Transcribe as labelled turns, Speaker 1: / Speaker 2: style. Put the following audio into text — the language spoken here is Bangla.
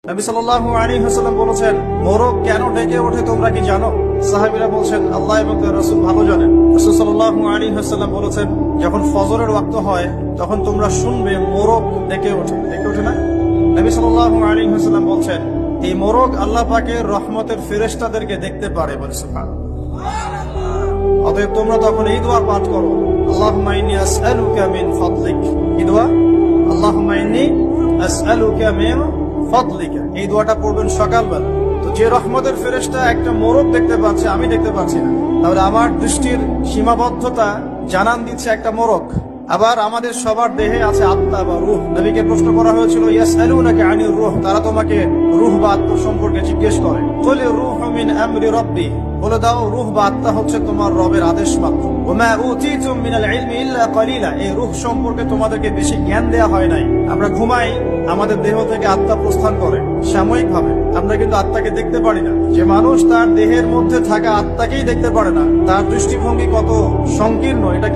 Speaker 1: নবী সাল্লাল্লাহু আলাইহি ওয়াসাল্লাম বলেছেন, মোরগ কেন ডেকে ওঠে তোমরা কি জানো? সাহাবীরা বলছেন, আল্লাহ এবং তার রাসূল ভালো জানেন। রাসূল সাল্লাল্লাহু আলাইহি ওয়াসাল্লাম বলেছেন, যখন ফজরের ওয়াক্ত হয় তখন তোমরা শুনবে মোরগ ডেকে ওঠে। ডেকে ওঠে না? নবী সাল্লাল্লাহু আলাইহি ওয়াসাল্লাম বলছেন, এই মোরগ আল্লাহ পাকের রহমতের ফেরেশতাদেরকে দেখতে পারে। বলে সুবহানাল্লাহ। অতএব তোমরা তখন এই দোয়া পাঠ করো, আল্লাহুম্মা ইন্নী আসআলুকা মিন ফাদলিক। কি দোয়া? আল্লাহুম্মা ইন্নী আসআলুকা মিন ফাদলিকা। এই দোয়াটা পড়বেন সকালবেলা। তো যে রহমতের ফেরেশতা একটা মোরগ দেখতে পাচ্ছে, আমি দেখতে পাচ্ছি না, তাহলে আমার দৃষ্টির সীমাবদ্ধতা জানান দিচ্ছে একটা মোরগ। আবার আমাদের সবার দেহে আছে আত্মা বা রূহ। নবীকে প্রশ্ন করা হয়েছিল, ইয়াসআলুনাকা আনির রূহ, তারা তোমাকে রূহ বা আত্মা সম্পর্কে জিজ্ঞেস করে। কুলি রূহু মিন আমরি রাব্বি, বলে দাও রূহ বা আত্মা হচ্ছে তোমার রবের আদেশ মাত্র। ওমা উতিতুম মিনাল ইলমি ইল্লা কালিলা, এই রূহ সম্পর্কে তোমাদেরকে বেশি জ্ঞান দেয়া হয় নাই। আমরা ঘুমাই, আমাদের দেহ থেকে আত্মা প্রস্থান করে সাময়িক ভাবে, আমরা কিন্তু আত্মাকে দেখতে পারি না। যে মানুষ তার দেহের মধ্যে থাকা আত্মাকেই দেখতে পারে না, তার দৃষ্টিভঙ্গি কত সংকীর্ণ এটা